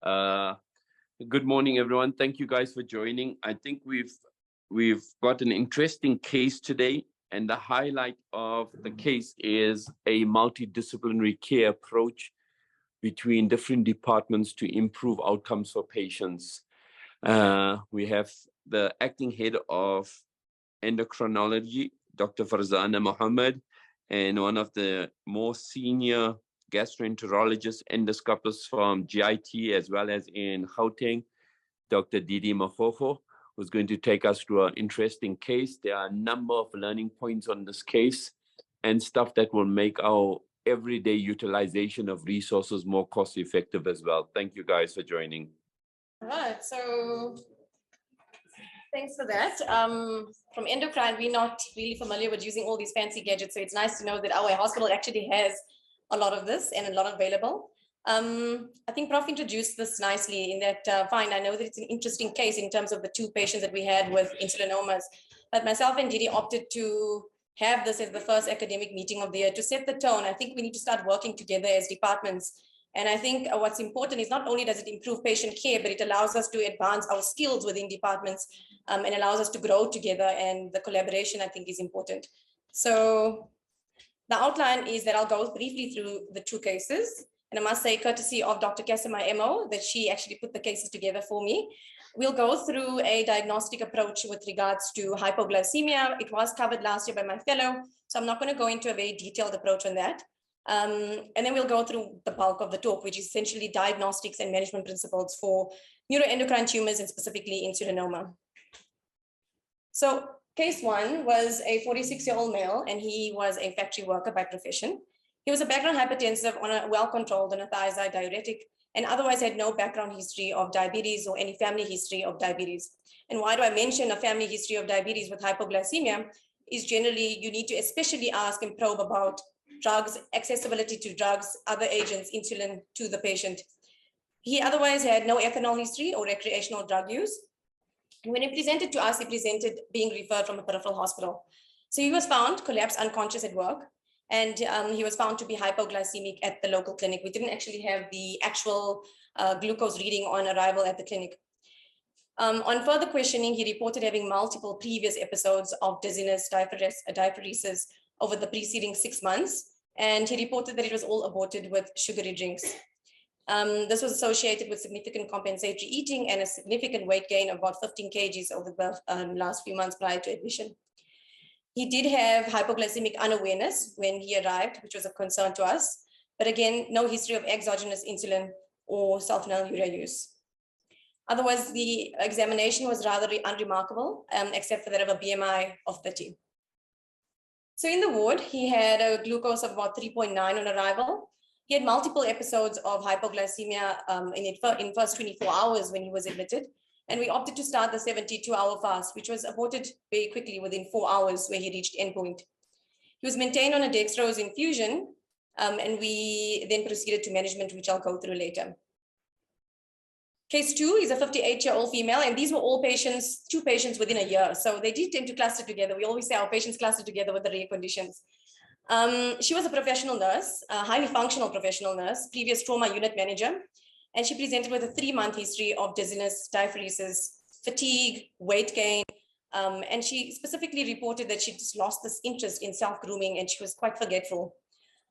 Good morning, everyone. Thank you guys for joining. I think we've got an interesting case today, and the highlight of the case is a multidisciplinary care approach between different departments to improve outcomes for patients. We have the acting head of Endocrinology, Dr. Farzahna Mohamed, and one of the more senior gastroenterologists, endoscopists from GIT, as well as in Gauteng, Dr. Mokgoko, who's going to take us through an interesting case. There are a number of learning points on this case and stuff that will make our everyday utilization of resources more cost effective as well. Thank you guys for joining. All right, so thanks for that. From endocrine, we're not really familiar with using all these fancy gadgets, so it's nice to know that our hospital actually has a lot of this and a lot available. I think Prof introduced this nicely in that, fine, I know that it's an interesting case in terms of the 2 patients that we had with insulinomas, but myself and Didi opted to have this as the first academic meeting of the year to set the tone. I think we need to start working together as departments. And I think what's important is not only does it improve patient care, but it allows us to advance our skills within departments and allows us to grow together, and the collaboration I think is important. So the outline is that I'll go briefly through the 2 cases. And I must say, courtesy of Dr. Kasima MO, that she actually put the cases together for me. We'll go through a diagnostic approach with regards to hypoglycemia. It was covered last year by my fellow, so I'm not going to go into a very detailed approach on that. And then we'll go through the bulk of the talk, which is essentially diagnostics and management principles for neuroendocrine tumors and specifically insulinoma. So case 1 was a 46-year-old male, and he was a factory worker by profession. He was a background hypertensive on a well-controlled on a thiazide diuretic, and otherwise had no background history of diabetes or any family history of diabetes. And why do I mention a family history of diabetes with hypoglycemia? Is generally you need to especially ask and probe about drugs, accessibility to drugs, other agents, insulin to the patient. He otherwise had no ethanol history or recreational drug use. When he presented to us, he presented being referred from a peripheral hospital. So he was found collapsed unconscious at work, and he was found to be hypoglycemic at the local clinic. We didn't actually have the actual glucose reading on arrival at the clinic. On further questioning, he reported having multiple previous episodes of dizziness, diaphoresis over the preceding 6 months, and he reported that it was all aborted with sugary drinks. This was associated with significant compensatory eating and a significant weight gain of about 15 kgs over the last few months prior to admission. He did have hypoglycemic unawareness when he arrived, which was a concern to us, but again, no history of exogenous insulin or sulfonylurea use. Otherwise, the examination was rather unremarkable, except for that of a BMI of 30. So in the ward, he had a glucose of about 3.9 on arrival. He had multiple episodes of hypoglycemia in first 24 hours when he was admitted. And we opted to start the 72-hour fast, which was aborted very quickly within 4 hours where he reached endpoint. He was maintained on a dextrose infusion, and we then proceeded to management, which I'll go through later. Case 2 is a 58-year-old female, and these were all patients, 2 patients within a year. So they did tend to cluster together. We always say our patients cluster together with the rare conditions. She was a professional nurse, a highly functional professional nurse, previous trauma unit manager, and she presented with a 3-month history of dizziness, diaphoresis, fatigue, weight gain, and she specifically reported that she just lost this interest in self-grooming and she was quite forgetful.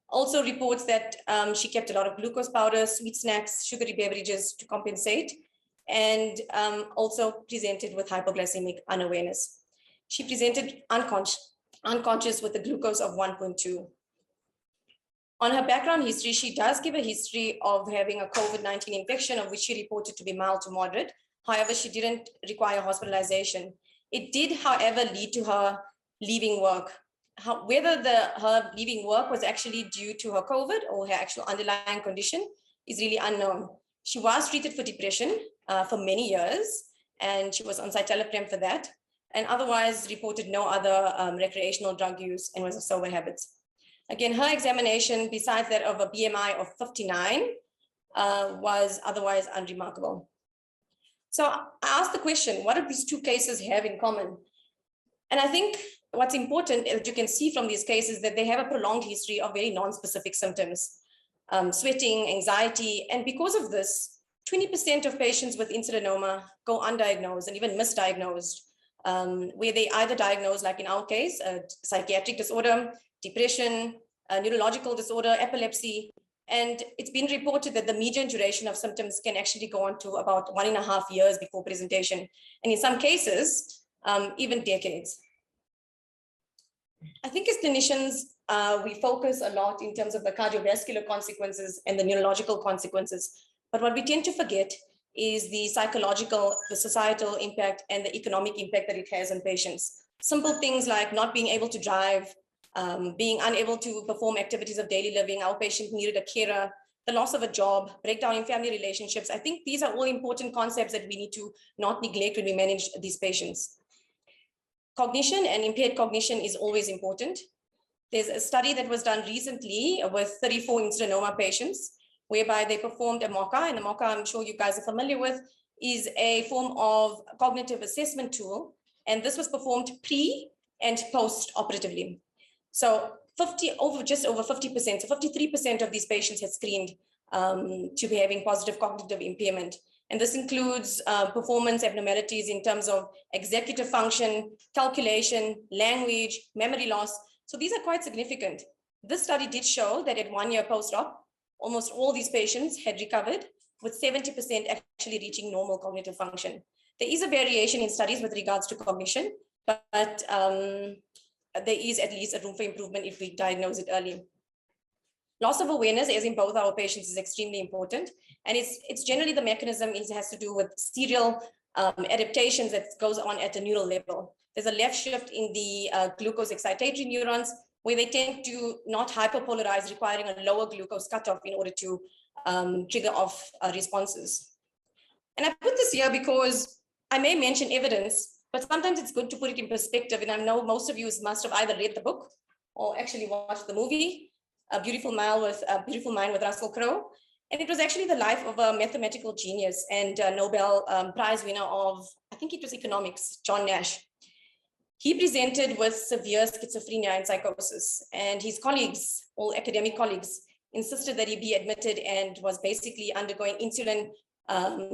Also reports that she kept a lot of glucose powder, sweet snacks, sugary beverages to compensate, and also presented with hypoglycemic unawareness. She presented unconscious with a glucose of 1.2. On her background history, she does give a history of having a COVID-19 infection, of which she reported to be mild to moderate. However, she didn't require hospitalization. It did, however, lead to her leaving work. Whether her leaving work was actually due to her COVID or her actual underlying condition is really unknown. She was treated for depression for many years, and she was on citalopram for that, and otherwise reported no other recreational drug use and was of sober habits. Again, her examination, besides that of a BMI of 59, was otherwise unremarkable. So I asked the question, what do these 2 cases have in common? And I think what's important, as you can see from these cases, that they have a prolonged history of very non-specific symptoms, sweating, anxiety, and because of this, 20% of patients with insulinoma go undiagnosed and even misdiagnosed, where they either diagnose, like in our case, a psychiatric disorder, depression, a neurological disorder, epilepsy. And it's been reported that the median duration of symptoms can actually go on to about 1.5 years before presentation. And in some cases, even decades. I think as clinicians, we focus a lot in terms of the cardiovascular consequences and the neurological consequences. But what we tend to forget is the psychological, the societal impact, and the economic impact that it has on patients. Simple things like not being able to drive, being unable to perform activities of daily living, our patient needed a carer, the loss of a job, breakdown in family relationships. I think these are all important concepts that we need to not neglect when we manage these patients. Cognition and impaired cognition is always important. There's a study that was done recently with 34 insulinoma patients, whereby they performed a MOCA, and the MOCA, I'm sure you guys are familiar with, is a form of cognitive assessment tool. And this was performed pre and post-operatively. So just over 50%, so 53% of these patients had screened to be having positive cognitive impairment. And this includes performance abnormalities in terms of executive function, calculation, language, memory loss. So these are quite significant. This study did show that at 1 year post-op, almost all these patients had recovered, with 70% actually reaching normal cognitive function. There is a variation in studies with regards to cognition, but there is at least a room for improvement if we diagnose it early. Loss of awareness, as in both our patients, is extremely important. And it's generally the mechanism has to do with serial adaptations that goes on at a neural level. There's a left shift in the glucose excitatory neurons, where they tend to not hyperpolarize, requiring a lower glucose cutoff in order to trigger off responses. And I put this here because I may mention evidence, but sometimes it's good to put it in perspective. And I know most of you must have either read the book or actually watched the movie, A Beautiful Mind with Russell Crowe. And it was actually the life of a mathematical genius and Nobel Prize winner of, I think it was economics, John Nash. He presented with severe schizophrenia and psychosis, and his colleagues, all academic colleagues, insisted that he be admitted and was basically undergoing insulin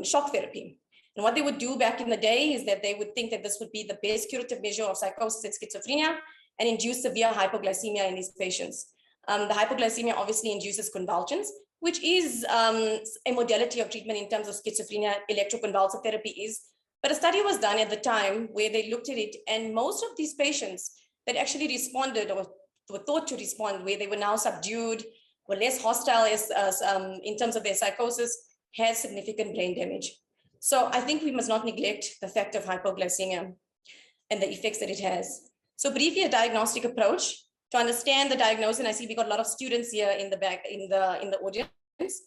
shock therapy. And what they would do back in the day is that they would think that this would be the best curative measure of psychosis and schizophrenia and induce severe hypoglycemia in these patients. The hypoglycemia obviously induces convulsions, which is a modality of treatment in terms of schizophrenia, electroconvulsive therapy is. But a study was done at the time where they looked at it, and most of these patients that actually responded or were thought to respond, where they were now subdued, were less hostile in terms of their psychosis, had significant brain damage. So I think we must not neglect the fact of hypoglycemia and the effects that it has. So briefly, a diagnostic approach to understand the diagnosis. And I see we got a lot of students here in the back in the audience.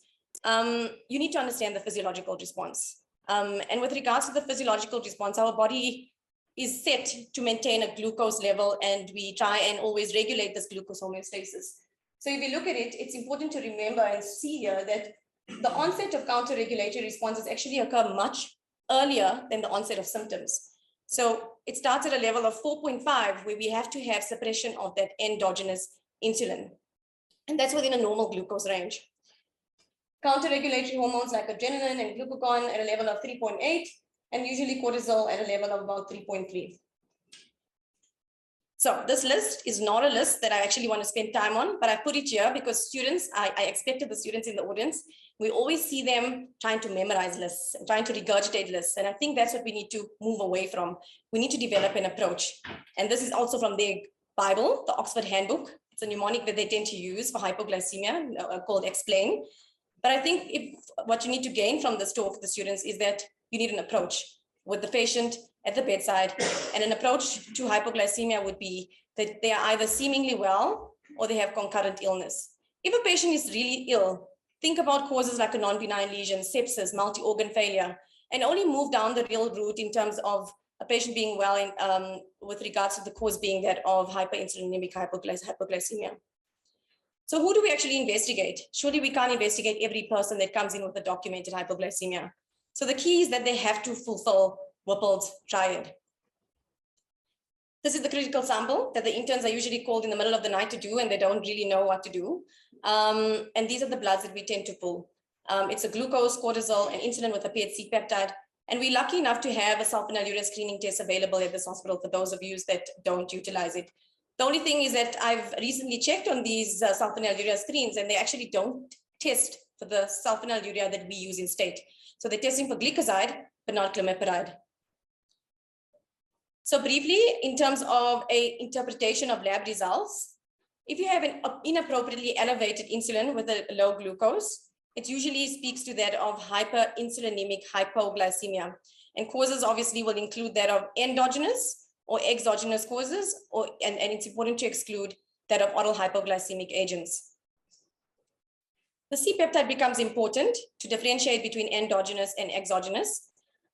You need to understand the physiological response. And with regards to the physiological response, our body is set to maintain a glucose level, and we try and always regulate this glucose homeostasis. So if you look at it, it's important to remember and see here that the onset of counter-regulatory responses actually occur much earlier than the onset of symptoms. So it starts at a level of 4.5, where we have to have suppression of that endogenous insulin. And that's within a normal glucose range. Counter-regulatory hormones like adrenaline and glucagon at a level of 3.8, and usually cortisol at a level of about 3.3. So this list is not a list that I actually want to spend time on, but I put it here because students, I expected the students in the audience, we always see them trying to memorize lists and trying to regurgitate lists. And I think that's what we need to move away from. We need to develop an approach. And this is also from their Bible, the Oxford Handbook. It's a mnemonic that they tend to use for hypoglycemia called Explain. But I think what you need to gain from this talk, the students, is that you need an approach with the patient at the bedside. And an approach to hypoglycemia would be that they are either seemingly well or they have concurrent illness. If a patient is really ill, think about causes like a non-benign lesion, sepsis, multi-organ failure, and only move down the real route in terms of a patient being well with regards to the cause being that of hyperinsulinemic hypoglycemia. So who do we actually investigate? Surely we can't investigate every person that comes in with a documented hypoglycemia. So the key is that they have to fulfill Whipple's triad. This is the critical sample that the interns are usually called in the middle of the night to do, and they don't really know what to do. And these are the bloods that we tend to pull. It's a glucose, cortisol, and insulin with a paired C-peptide. And we're lucky enough to have a sulfonylurea screening test available at this hospital for those of you that don't utilize it. The only thing is that I've recently checked on these sulfonylurea screens, and they actually don't test for the sulfonylurea that we use in state. So they're testing for glycoside, but not glimepiride. So briefly, in terms of a interpretation of lab results, if you have an inappropriately elevated insulin with a low glucose, it usually speaks to that of hyperinsulinemic hypoglycemia, and causes obviously will include that of endogenous or exogenous causes, and it's important to exclude that of oral hypoglycemic agents. The C-peptide becomes important to differentiate between endogenous and exogenous,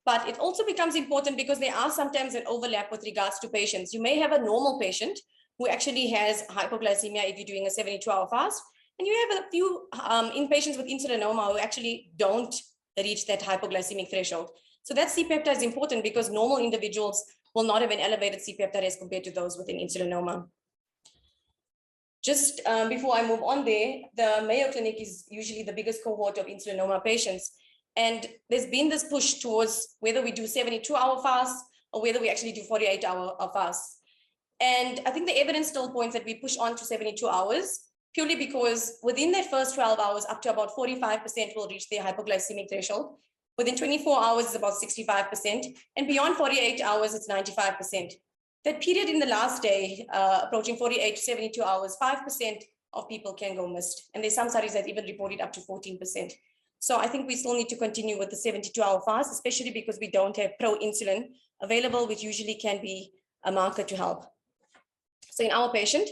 but it also becomes important because there are sometimes an overlap with regards to patients. You may have a normal patient who actually has hypoglycemia if you're doing a 72-hour fast, and you have a few in patients with insulinoma who actually don't reach that hypoglycemic threshold. So that C-peptide is important because normal individuals will not have an elevated C-peptide as compared to those with an insulinoma. Just before I move on there, the Mayo Clinic is usually the biggest cohort of insulinoma patients. And there's been this push towards whether we do 72-hour fasts or whether we actually do 48-hour fasts. And I think the evidence still points that we push on to 72 hours, purely because within that first 12 hours, up to about 45% will reach their hypoglycemic threshold. Within 24 hours, it's about 65%. And beyond 48 hours, it's 95%. That period in the last day, approaching 48 to 72 hours, 5% of people can go missed. And there's some studies that even reported up to 14%. So I think we still need to continue with the 72-hour fast, especially because we don't have pro-insulin available, which usually can be a marker to help. So in our patient,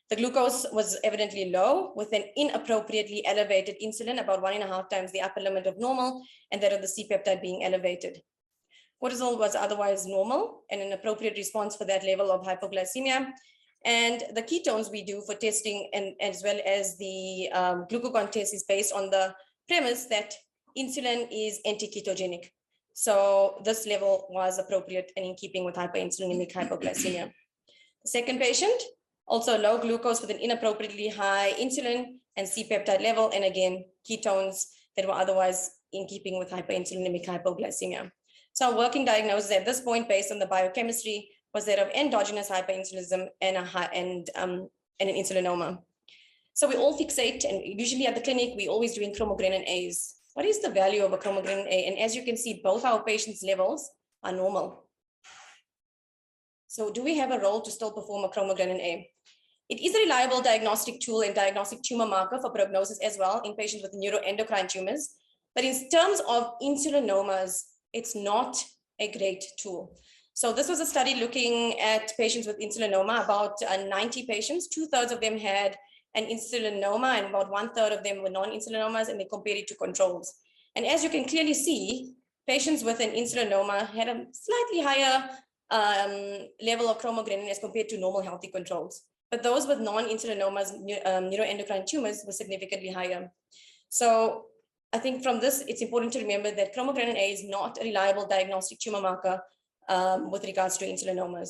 the glucose was evidently low with an inappropriately elevated insulin, about 1.5 times the upper limit of normal, and that of the C-peptide being elevated. Cortisol was otherwise normal and an appropriate response for that level of hypoglycemia. And the ketones we do for testing, and as well as the glucagon test, is based on the premise that insulin is anti-ketogenic. So this level was appropriate and in keeping with hyperinsulinemic hypoglycemia. The second patient, also low glucose with an inappropriately high insulin and C-peptide level, and again, ketones that were otherwise in keeping with hyperinsulinemic hypoglycemia. So our working diagnosis at this point, based on the biochemistry, was that of endogenous hyperinsulinism and an insulinoma. So we all fixate, and usually at the clinic, we're always doing chromogranin A's. What is the value of a chromogranin A? And as you can see, both our patients' levels are normal. So do we have a role to still perform a chromogranin A? It is a reliable diagnostic tool and diagnostic tumor marker for prognosis as well in patients with neuroendocrine tumors. But in terms of insulinomas, it's not a great tool. So this was a study looking at patients with insulinoma, about 90 patients. 2/3 of them had an insulinoma and about 1/3 of them were non-insulinomas, and they compared it to controls. And as you can clearly see, patients with an insulinoma had a slightly higher level of chromogranin as compared to normal healthy controls. But those with non-insulinomas, neuroendocrine tumors, were significantly higher. So I think from this, it's important to remember that chromogranin A is not a reliable diagnostic tumor marker with regards to insulinomas.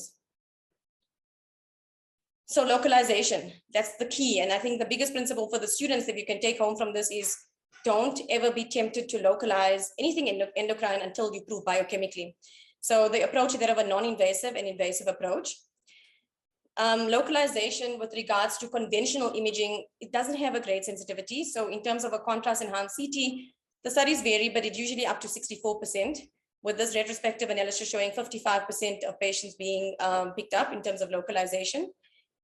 So localization, that's the key. And I think the biggest principle for the students that you can take home from this is don't ever be tempted to localize anything endocrine until you prove biochemically. So the approach is that of a non-invasive and invasive approach. Localization with regards to conventional imaging, it doesn't have a great sensitivity. So in terms of a contrast enhanced CT, the studies vary, but it's usually up to 64%, with this retrospective analysis showing 55% of patients being picked up in terms of localization.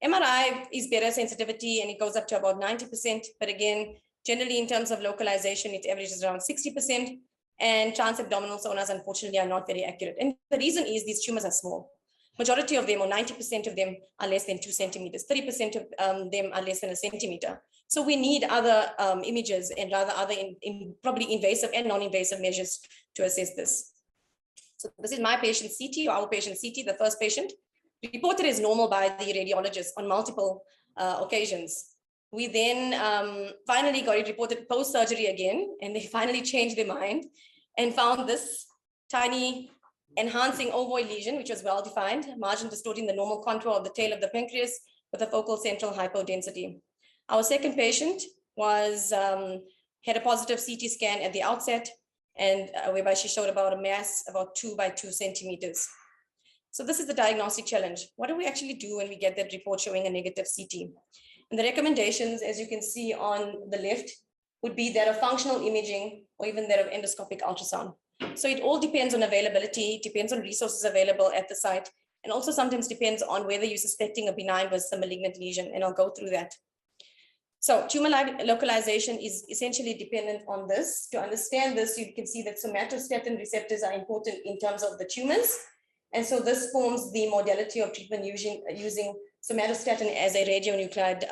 MRI is better sensitivity and it goes up to about 90%. But again, generally in terms of localization, it averages around 60%. And transabdominal sonars, unfortunately, are not very accurate. And the reason is these tumors are small. Majority of them, or 90% of them, are less than 2 centimeters. 30% of them are less than 1 centimeter. So we need other images and rather other probably invasive and non-invasive measures to assess this. So this is my patient CT, or our patient CT, the first patient, reported as normal by the radiologist on multiple occasions. We then finally got it reported post-surgery again, and they finally changed their mind and found this tiny enhancing ovoid lesion, which was well-defined, margin distorting the normal contour of the tail of the pancreas with a focal central hypodensity. Our second patient was had a positive CT scan at the outset, and whereby she showed about a mass about 2 by 2 centimeters. So this is the diagnostic challenge. What do we actually do when we get that report showing a negative CT? And the recommendations, as you can see on the left, would be that of functional imaging or even that of endoscopic ultrasound. So it all depends on availability, depends on resources available at the site, and also sometimes depends on whether you're suspecting a benign versus a malignant lesion, and I'll go through that. So tumor localization is essentially dependent on this. To understand this, you can see that somatostatin receptors are important in terms of the tumors. And so this forms the modality of treatment using somatostatin as a radionuclide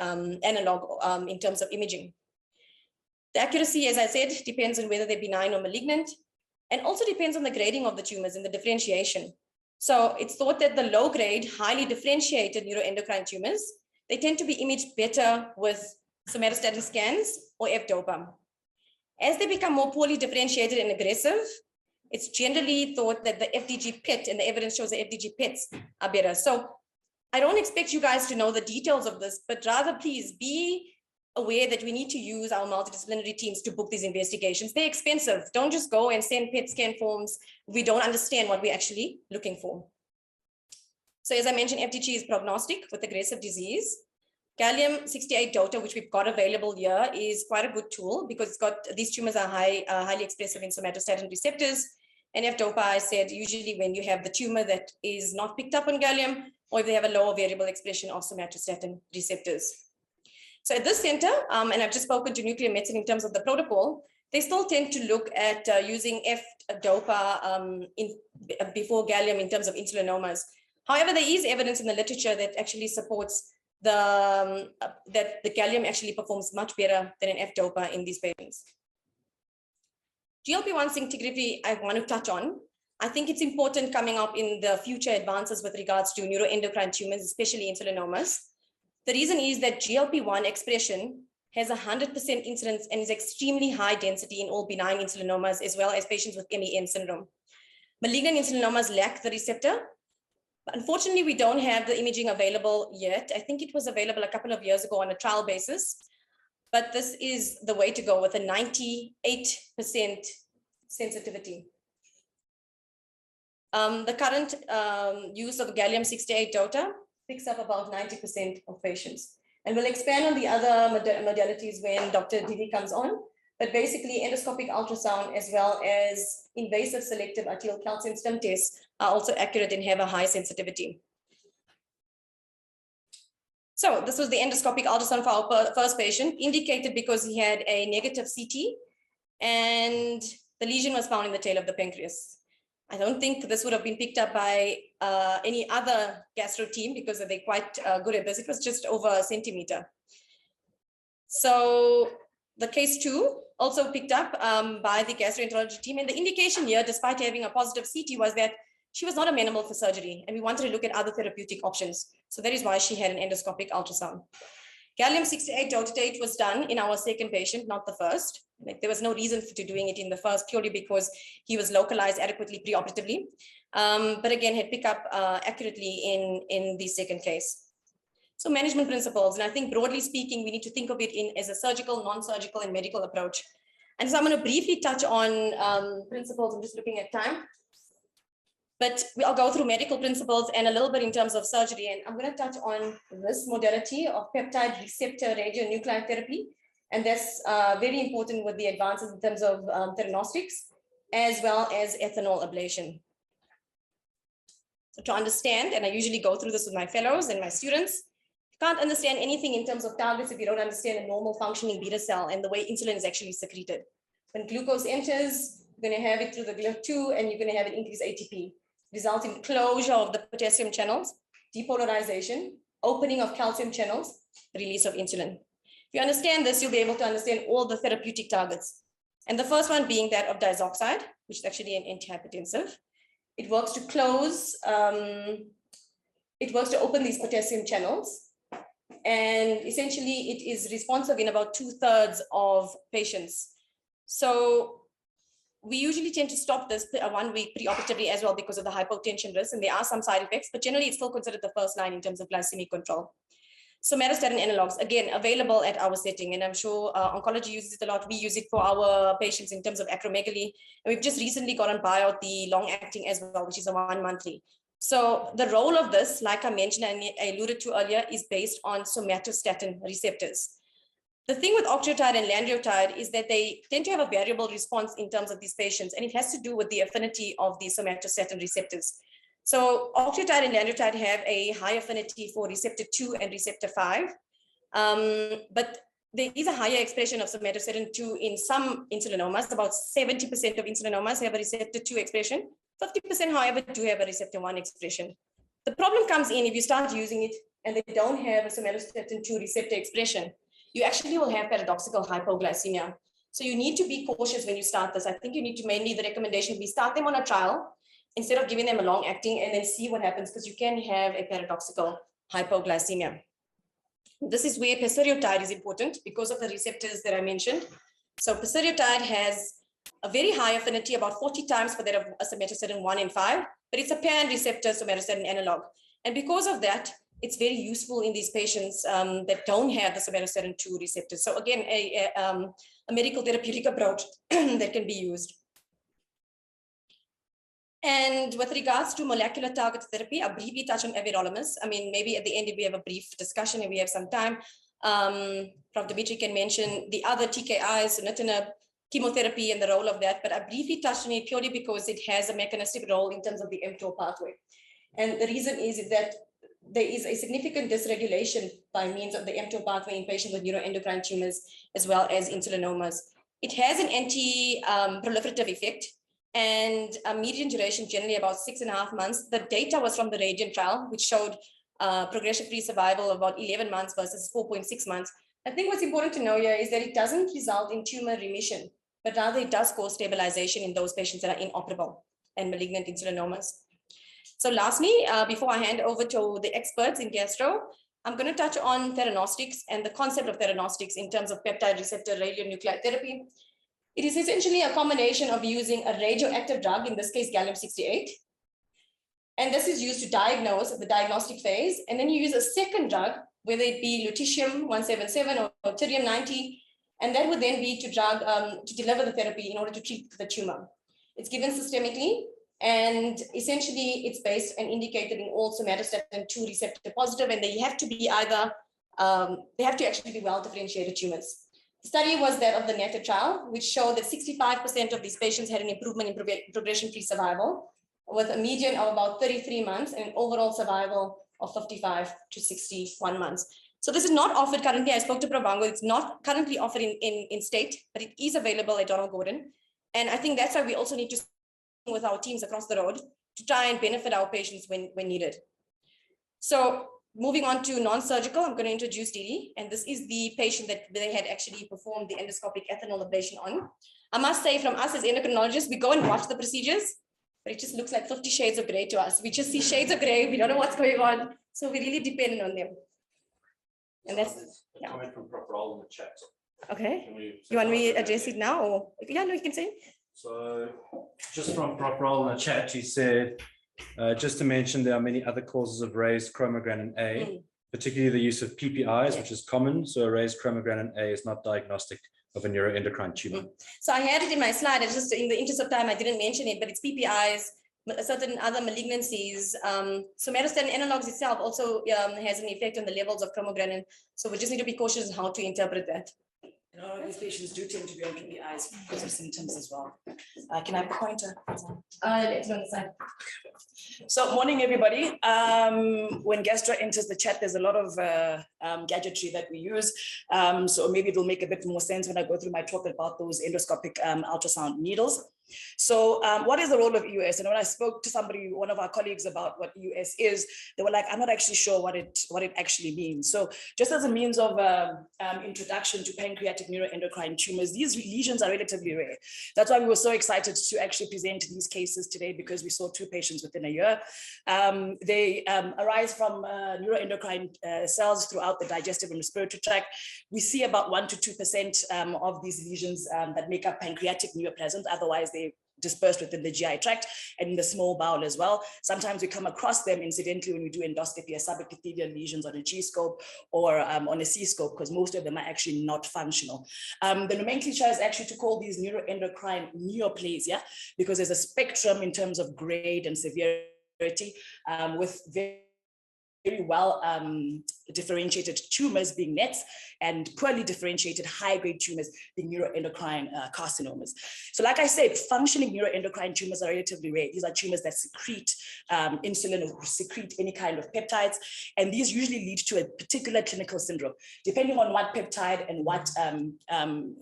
analog in terms of imaging. The accuracy, as I said, depends on whether they're benign or malignant, and also depends on the grading of the tumors and the differentiation. So it's thought that the low grade, highly differentiated neuroendocrine tumors, they tend to be imaged better with somatostatin scans or F-DOPA. As they become more poorly differentiated and aggressive, it's generally thought that the FDG PET, and the evidence shows the FDG PETs are better. So I don't expect you guys to know the details of this, but rather please be aware that we need to use our multidisciplinary teams to book these investigations. They're expensive. Don't just go and send PET scan forms. We don't understand what we're actually looking for. So as I mentioned, FDG is prognostic with aggressive disease. Gallium-68 DOTA, which we've got available here, is quite a good tool because it's got, these tumors are highly expressive in somatostatin receptors. And F-DOPA, I said, usually when you have the tumor that is not picked up on gallium, or if they have a lower variable expression of somatostatin receptors. So at this center, and I've just spoken to nuclear medicine in terms of the protocol, they still tend to look at using F-DOPA before gallium in terms of insulinomas. However, there is evidence in the literature that actually supports that the gallium actually performs much better than an F-DOPA in these patients. GLP-1 scintigraphy, I want to touch on. I think it's important coming up in the future advances with regards to neuroendocrine tumors, especially insulinomas. The reason is that GLP-1 expression has 100% incidence and is extremely high density in all benign insulinomas, as well as patients with MEN syndrome. Malignant insulinomas lack the receptor. Unfortunately, we don't have the imaging available yet. I think it was available a couple of years ago on a trial basis, but this is the way to go with a 98% sensitivity. The current use of gallium-68 DOTA picks up about 90% of patients. And we'll expand on the other modalities when Dr. Didi comes on, but basically endoscopic ultrasound as well as invasive selective arterial calcium stim tests are also accurate and have a high sensitivity. So this was the endoscopic ultrasound for our first patient, indicated because he had a negative CT and the lesion was found in the tail of the pancreas. I don't think this would have been picked up by any other gastro team because they're quite good at this. It was just over a centimeter. So the case 2 also picked up by the gastroenterology team. And the indication here, despite having a positive CT, was that she was not amenable for surgery. And we wanted to look at other therapeutic options. So that is why she had an endoscopic ultrasound. Gallium-68 dotatate was done in our second patient, not the first. Like, there was no reason for doing it in the first, purely because he was localized adequately preoperatively. But again, had picked up accurately in the second case. So management principles, and I think broadly speaking, we need to think of it as a surgical, non-surgical, and medical approach. And so I'm going to briefly touch on principles. I'm just looking at time. But I'll go through medical principles and a little bit in terms of surgery. And I'm going to touch on this modality of peptide receptor radionuclide therapy. And that's very important with the advances in terms of theranostics, as well as ethanol ablation. So to understand, and I usually go through this with my fellows and my students, you can't understand anything in terms of targets if you don't understand a normal functioning beta cell and the way insulin is actually secreted. When glucose enters, you're going to have it through the GLUT2 and you're going to have an increased ATP, resulting in closure of the potassium channels, depolarization, opening of calcium channels, release of insulin. If you understand this, you'll be able to understand all the therapeutic targets. And the first one being that of diazoxide, which is actually an antihypertensive. It works to close, it works to open these potassium channels. And essentially it is responsive in about 2/3 of patients. So we usually tend to stop this 1 week preoperatively as well because of the hypotension risk, and there are some side effects, but generally it's still considered the first line in terms of glycemic control. Somatostatin analogs, again, available at our setting. And I'm sure oncology uses it a lot. We use it for our patients in terms of acromegaly. And we've just recently got on buyout the long-acting as well, which is a 1 monthly. So the role of this, like I mentioned and I alluded to earlier, is based on somatostatin receptors. The thing with octreotide and lanreotide is that they tend to have a variable response in terms of these patients, and it has to do with the affinity of the somatostatin receptors. So octreotide and lanreotide have a high affinity for receptor 2 and receptor 5, but there is a higher expression of somatostatin 2 in some insulinomas. About 70% of insulinomas have a receptor 2 expression. 50%, however, do have a receptor 1 expression. The problem comes in if you start using it and they don't have a somatostatin 2 receptor expression, you actually will have paradoxical hypoglycemia. So you need to be cautious when you start this. I think you need to mainly, the recommendation be start them on a trial instead of giving them a long acting and then see what happens, because you can have a paradoxical hypoglycemia. This is where pasireotide is important because of the receptors that I mentioned. So pasireotide has a very high affinity, about 40 times for that of a somatostatin 1 and 5, but it's a pan receptor somatostatin analog. And because of that, it's very useful in these patients that don't have the somatostatin 2 receptors. So again, a medical therapeutic approach that can be used. And with regards to molecular target therapy, I'll briefly touch on everolimus. I mean, maybe at the end, if we have a brief discussion, if we have some time, Prof. Dimitri can mention the other TKIs, sunitinib, chemotherapy and the role of that, but I briefly touched on it purely because it has a mechanistic role in terms of the mTOR pathway. And the reason is that there is a significant dysregulation by means of the mTOR pathway in patients with neuroendocrine tumors, as well as insulinomas. It has an anti-proliferative effect, and a median duration generally about 6.5 months. The data was from the RADIANT trial, which showed progression-free survival of about 11 months versus 4.6 months. I think what's important to know here is that it doesn't result in tumor remission, but rather it does cause stabilization in those patients that are inoperable and malignant insulinomas. So lastly, before I hand over to the experts in gastro, I'm going to touch on theranostics and the concept of theranostics in terms of peptide receptor radionuclide therapy. It is essentially a combination of using a radioactive drug, in this case, gallium-68. And this is used to diagnose at the diagnostic phase. And then you use a second drug, whether it be lutetium-177 or deuterium-90, and that would then be to drug to deliver the therapy in order to treat the tumor. It's given systemically, and essentially it's based and indicated in all somatostatin 2 receptor positive, and they have to be either, they have to actually be well-differentiated tumors. The study was that of the NETA trial, which showed that 65% of these patients had an improvement in progression-free survival, with a median of about 33 months and an overall survival of 55 to 61 months. So this is not offered currently. I spoke to Prof. Bango. It's not currently offered in state, but it is available at Donald Gordon. And I think that's why we also need to work with our teams across the road to try and benefit our patients when needed. So moving on to non-surgical, I'm going to introduce Didi, and this is the patient that they had actually performed the endoscopic ethanol ablation on. I must say, from us as endocrinologists, we go and watch the procedures, but it just looks like 50 shades of gray to us. We just see shades of gray. We don't know what's going on. So we really depend on them. And that's comment from Prof. Roll in the chat. Okay. You want me to address it now? Or yeah, no, you can say. So just from Prof. Roll in the chat, he said, just to mention, there are many other causes of raised chromogranin A, particularly the use of PPIs, which is common. So a raised chromogranin A is not diagnostic of a neuroendocrine tumor. So I had it in my slide. It's just in the interest of time, I didn't mention it, but it's PPIs, certain other malignancies. Somatostatin analogs itself also has an effect on the levels of chromogranin. So we just need to be cautious how to interpret that. And all of these patients do tend to be on PPIs because of symptoms as well. Can I have a pointer? It's on the side. So morning, everybody. When Gastro enters the chat, there's a lot of gadgetry that we use. So maybe it'll make a bit more sense when I go through my talk about those endoscopic ultrasound needles. So what is the role of EUS? And when I spoke to somebody, one of our colleagues, about what EUS is, they were like, I'm not actually sure what it actually means. So just as a means of introduction to pancreatic neuroendocrine tumors, these lesions are relatively rare. That's why we were so excited to actually present these cases today, because we saw 2 patients within a year. They arise from neuroendocrine cells throughout the digestive and respiratory tract. We see about 1 to 2% of these lesions that make up pancreatic neoplasms. Otherwise, dispersed within the GI tract and in the small bowel as well. Sometimes we come across them incidentally when we do endoscopy as subepithelial lesions on a G-scope or on a C-scope, because most of them are actually not functional. The nomenclature is actually to call these neuroendocrine neoplasia, because there's a spectrum in terms of grade and severity, with very well differentiated tumors being NETs and poorly differentiated high-grade tumors being neuroendocrine carcinomas. So like I said, functioning neuroendocrine tumors are relatively rare. These are tumors that secrete insulin or secrete any kind of peptides, and these usually lead to a particular clinical syndrome. Depending on what peptide and what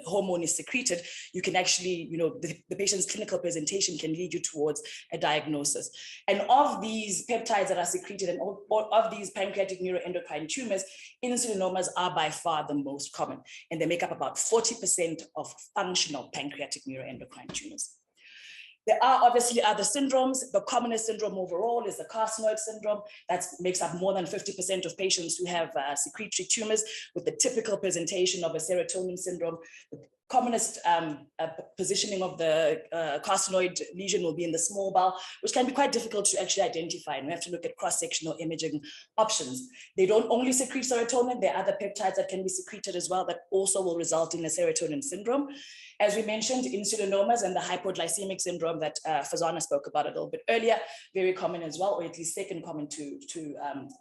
hormone is secreted, you can actually, the patient's clinical presentation can lead you towards a diagnosis. And of these peptides that are secreted and of these pancreatic neuroendocrine tumors, insulinomas are by far the most common, and they make up about 40% of functional pancreatic neuroendocrine tumors. There are obviously other syndromes. The commonest syndrome overall is the carcinoid syndrome. That makes up more than 50% of patients who have secretory tumors, with the typical presentation of a serotonin syndrome. The commonest positioning of the carcinoid lesion will be in the small bowel, which can be quite difficult to actually identify. And we have to look at cross-sectional imaging options. They don't only secrete serotonin, there are other peptides that can be secreted as well that also will result in a serotonin syndrome. As we mentioned, insulinomas and the hypoglycemic syndrome that Farzahna spoke about a little bit earlier, very common as well, or at least second common to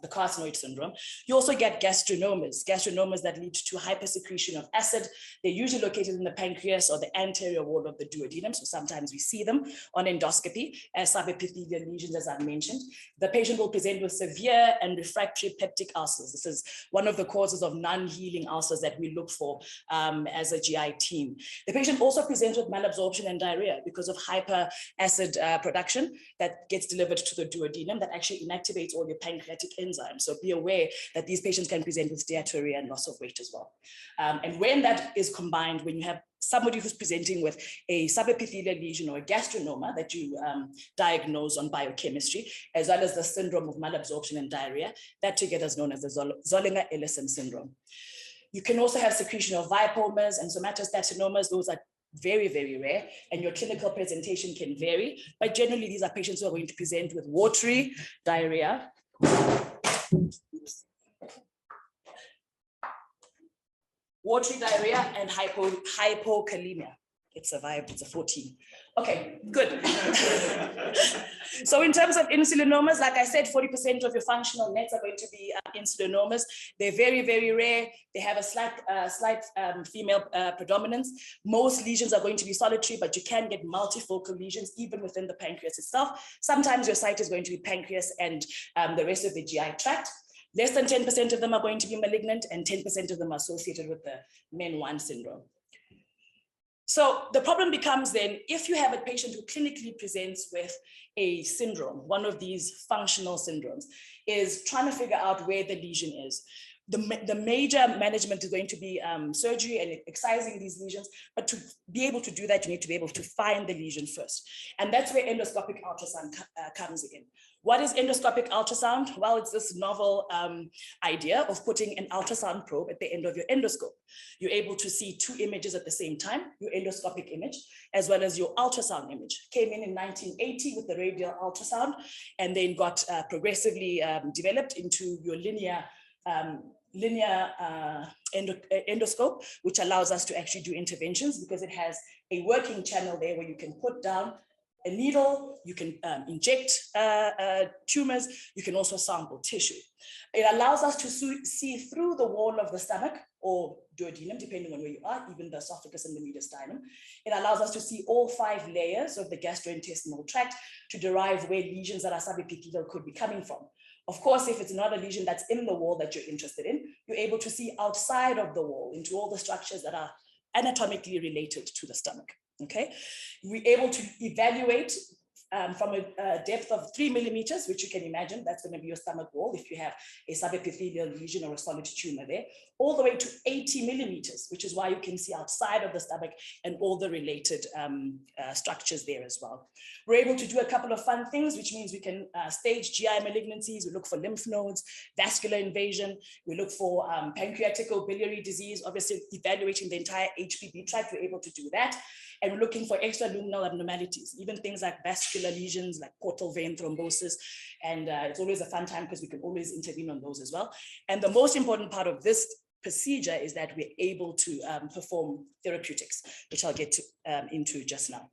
the carcinoid syndrome. You also get gastrenomas that lead to hypersecretion of acid. They're usually located in the pancreas or the anterior wall of the duodenum. So sometimes we see them on endoscopy as subepithelial lesions, as I mentioned. The patient will present with severe and refractory peptic ulcers. This is one of the causes of non-healing ulcers that we look for as a GI team. The patient also presents with malabsorption and diarrhea because of hyperacid production that gets delivered to the duodenum that actually inactivates all your pancreatic enzymes. So be aware that these patients can present with steatorrhea and loss of weight as well. And when that is combined, when you have somebody who's presenting with a subepithelial lesion or a gastronoma that you diagnose on biochemistry, as well as the syndrome of malabsorption and diarrhea, that together is known as the Zollinger-Ellison syndrome. You can also have secretion of vipomas and somatostatinomas. Those are very, very rare, and your clinical presentation can vary. But generally, these are patients who are going to present with watery diarrhea. Watery diarrhea and hypokalemia. It's a vibe, it's a 14. Okay, good. So in terms of insulinomas, like I said, 40% of your functional NETs are going to be insulinomas. They're very, very rare. They have a slight female predominance. Most lesions are going to be solitary, but you can get multifocal lesions even within the pancreas itself. Sometimes your site is going to be pancreas and the rest of the GI tract. Less than 10% of them are going to be malignant, and 10% of them are associated with the MEN1 syndrome. So the problem becomes then, if you have a patient who clinically presents with a syndrome, one of these functional syndromes, is trying to figure out where the lesion is. The major management is going to be surgery and excising these lesions, but to be able to do that, you need to be able to find the lesion first. And that's where endoscopic ultrasound comes in. What is endoscopic ultrasound? Well, it's this novel idea of putting an ultrasound probe at the end of your endoscope. You're able to see two images at the same time, your endoscopic image, as well as your ultrasound image. Came in 1980 with the radial ultrasound, and then got progressively developed into your linear endoscope, which allows us to actually do interventions because it has a working channel there where you can put down a needle, you can inject tumors, you can also sample tissue. It allows us to see through the wall of the stomach or duodenum, depending on where you are, even the esophagus and the mediastinum. It allows us to see all 5 layers of the gastrointestinal tract to derive where lesions that are subepithelial could be coming from. Of course, if it's not a lesion that's in the wall that you're interested in, you're able to see outside of the wall into all the structures that are anatomically related to the stomach. Okay, we're able to evaluate from a depth of 3 millimeters, which you can imagine, that's going to be your stomach wall if you have a subepithelial lesion or a solid tumor there, all the way to 80 millimeters, which is why you can see outside of the stomach and all the related structures there as well. We're able to do a couple of fun things, which means we can stage GI malignancies. We look for lymph nodes, vascular invasion. We look for pancreatic or biliary disease, obviously evaluating the entire HPV tract. We're able to do that. And we're looking for extraluminal abnormalities, even things like vascular lesions, like portal vein thrombosis. And it's always a fun time because we can always intervene on those as well. And the most important part of this procedure is that we're able to perform therapeutics, which I'll get into just now.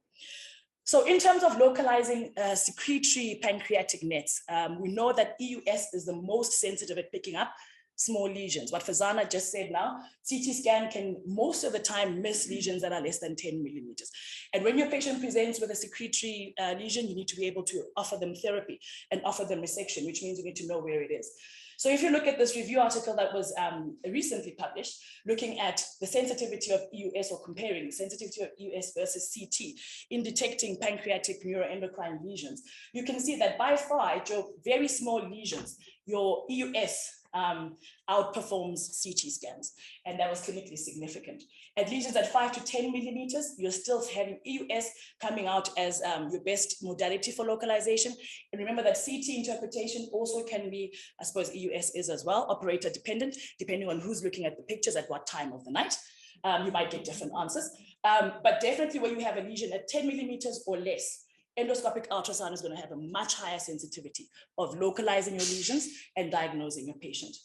So in terms of localizing secretory pancreatic nets, we know that EUS is the most sensitive at picking up small lesions. What Farzahna just said now, CT scan can most of the time miss lesions that are less than 10 millimeters. And when your patient presents with a secretory lesion, you need to be able to offer them therapy and offer them resection, which means you need to know where it is. So if you look at this review article that was recently published, looking at the sensitivity of EUS or comparing the sensitivity of EUS versus CT in detecting pancreatic neuroendocrine lesions, you can see that by far at your very small lesions, your EUS outperforms CT scans, and that was clinically significant. At lesions at 5 to 10 millimeters, you're still having EUS coming out as your best modality for localization. And remember that CT interpretation also can be, I suppose EUS is as well, operator dependent, depending on who's looking at the pictures at what time of the night. You might get different answers, but definitely when you have a lesion at 10 millimeters or less, endoscopic ultrasound is going to have a much higher sensitivity of localizing your lesions and diagnosing your patient.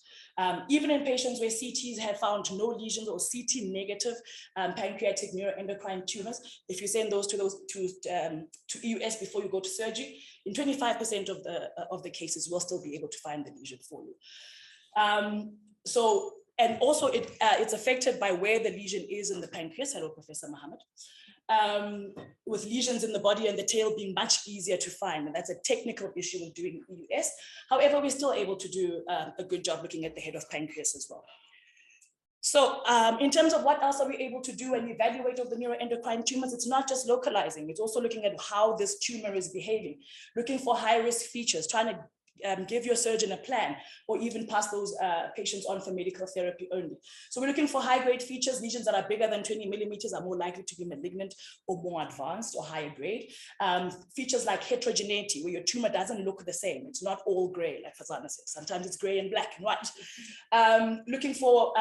Even in patients where CTs have found no lesions or CT negative pancreatic neuroendocrine tumors, if you send those to EUS before you go to surgery, in 25% of the cases, we'll still be able to find the lesion for you. And also it's affected by where the lesion is in the pancreas. Hello, Professor Mohamed. With lesions in the body and the tail being much easier to find. And that's a technical issue with doing EUS. However, we're still able to do a good job looking at the head of pancreas as well. So in terms of what else are we able to do and evaluate of the neuroendocrine tumors, it's not just localizing, it's also looking at how this tumor is behaving, looking for high-risk features, trying to give your surgeon a plan, or even pass those patients on for medical therapy only. So we're looking for high-grade features. Lesions that are bigger than 20 millimeters are more likely to be malignant or more advanced or higher grade. Features like heterogeneity, where your tumor doesn't look the same. It's not all gray, like Farzahna said. Sometimes it's gray and black and white. Looking for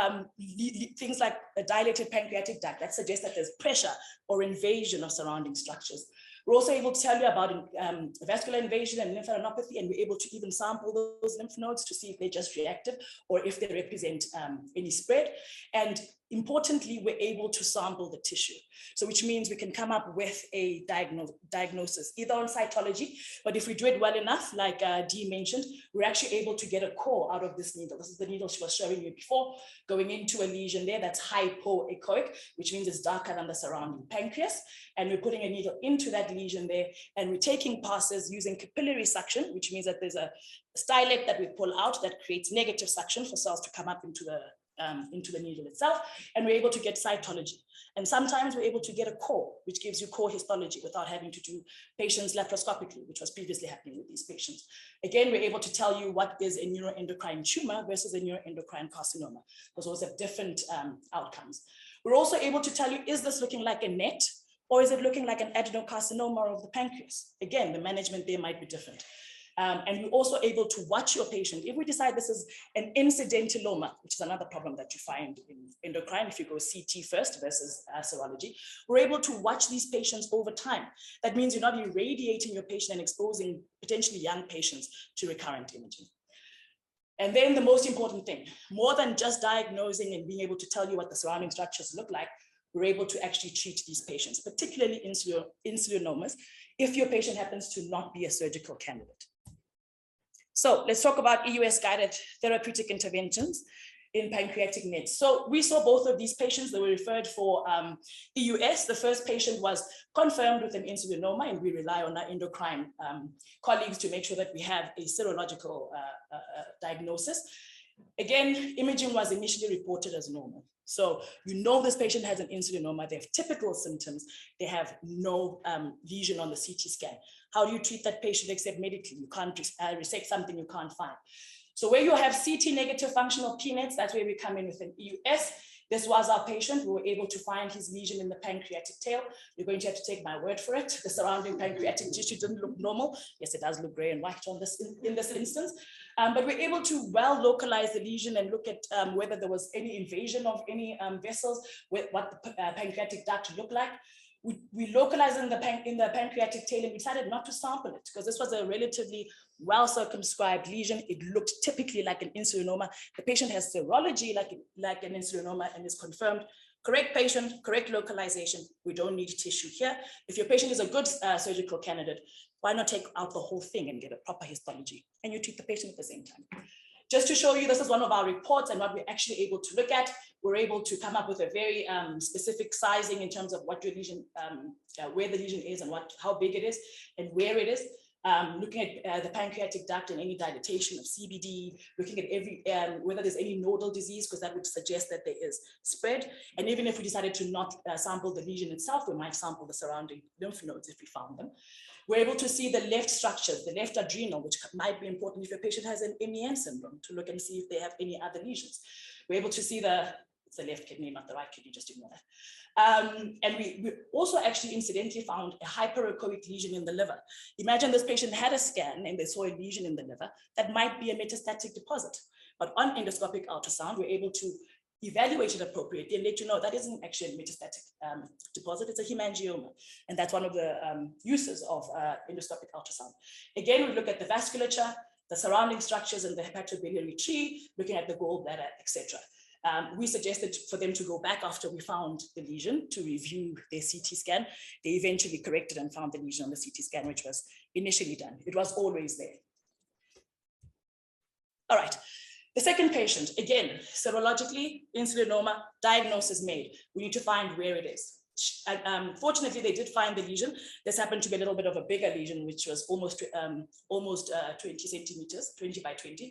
things like a dilated pancreatic duct that suggests that there's pressure or invasion of surrounding structures. We're also able to tell you about vascular invasion and lymphadenopathy, and we're able to even sample those lymph nodes to see if they're just reactive or if they represent any spread. And importantly, we're able to sample the tissue. So which means we can come up with a diagnosis, either on cytology, but if we do it well enough, like Dee mentioned, we're actually able to get a core out of this needle. This is the needle she was showing you before, going into a lesion there that's hypoechoic, which means it's darker than the surrounding pancreas. And we're putting a needle into that lesion there, and we're taking passes using capillary suction, which means that there's a stylet that we pull out that creates negative suction for cells to come up into the needle itself, and we're able to get cytology. And sometimes we're able to get a core, which gives you core histology without having to do patients laparoscopically, which was previously happening with these patients. Again, we're able to tell you what is a neuroendocrine tumor versus a neuroendocrine carcinoma, because those have different outcomes. We're also able to tell you, is this looking like a NET, or is it looking like an adenocarcinoma of the pancreas? Again, the management there might be different. And we're also able to watch your patient. If we decide this is an incidentaloma, which is another problem that you find in endocrine, if you go CT first versus serology, we're able to watch these patients over time. That means you're not irradiating your patient and exposing potentially young patients to recurrent imaging. And then the most important thing, more than just diagnosing and being able to tell you what the surrounding structures look like, we're able to actually treat these patients, particularly insulinomas, if your patient happens to not be a surgical candidate. So let's talk about EUS-guided therapeutic interventions in pancreatic nets. So we saw both of these patients that were referred for EUS. The first patient was confirmed with an insulinoma, and we rely on our endocrine colleagues to make sure that we have a serological diagnosis. Again, imaging was initially reported as normal. So you know this patient has an insulinoma, they have typical symptoms, they have no lesion on the CT scan. How do you treat that patient except medically? You can't resect something you can't find. So where you have CT negative functional PNETs, that's where we come in with an EUS. This was our patient. We were able to find his lesion in the pancreatic tail. You're going to have to take my word for it. The surrounding pancreatic tissue didn't look normal. Yes, it does look gray and white on this in this instance. But we're able to well localize the lesion and look at whether there was any invasion of any vessels, what the pancreatic duct looked like. We localized in the pancreatic tail, and we decided not to sample it because this was a relatively well circumscribed lesion. It looked typically like an insulinoma. The patient has serology like an insulinoma and is confirmed. Correct patient, correct localization. We don't need tissue here. If your patient is a good surgical candidate, why not take out the whole thing and get a proper histology and you treat the patient at the same time? Just to show you, this is one of our reports and what we're actually able to look at. We're able to come up with a very specific sizing in terms of what your lesion, where the lesion is and how big it is and where it is. Looking at the pancreatic duct and any dilatation of CBD, looking at every whether there's any nodal disease, because that would suggest that there is spread. And even if we decided to not sample the lesion itself, we might sample the surrounding lymph nodes if we found them. We're able to see the left structures, the left adrenal, which might be important if your patient has an MEN syndrome, to look and see if they have any other lesions. We're able to see it's the left kidney, not the right kidney, just ignore that. And we also actually incidentally found a hyperechoic lesion in the liver. Imagine this patient had a scan and they saw a lesion in the liver. That might be a metastatic deposit. But on endoscopic ultrasound, we're able to evaluate it appropriately and let you know that isn't actually a metastatic deposit, it's a hemangioma. And that's one of the uses of endoscopic ultrasound. Again, we look at the vasculature, the surrounding structures and the hepatobiliary tree, looking at the gallbladder, etc. We suggested for them to go back after we found the lesion to review their CT scan. They eventually corrected and found the lesion on the CT scan, which was initially done. It was always there. All right. The second patient, again, serologically, insulinoma, diagnosis made. We need to find where it is. Fortunately, they did find the lesion. This happened to be a little bit of a bigger lesion, which was almost 20 centimeters, 20 by 20.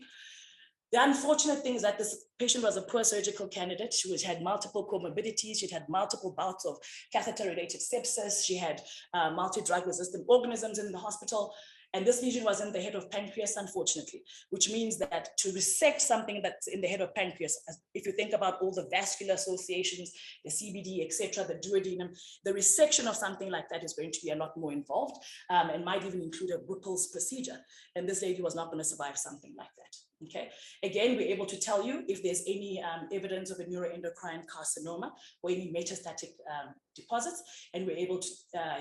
The unfortunate thing is that this patient was a poor surgical candidate. She had multiple comorbidities. She'd had multiple bouts of catheter-related sepsis. She had multi-drug resistant organisms in the hospital. And this lesion was in the head of pancreas, unfortunately, which means that to resect something that's in the head of pancreas, if you think about all the vascular associations, the CBD, etc., the duodenum, the resection of something like that is going to be a lot more involved and might even include a Whipple's procedure. And this lady was not going to survive something like that. Okay. Again, we're able to tell you if there's any evidence of a neuroendocrine carcinoma or any metastatic deposits, and we're able to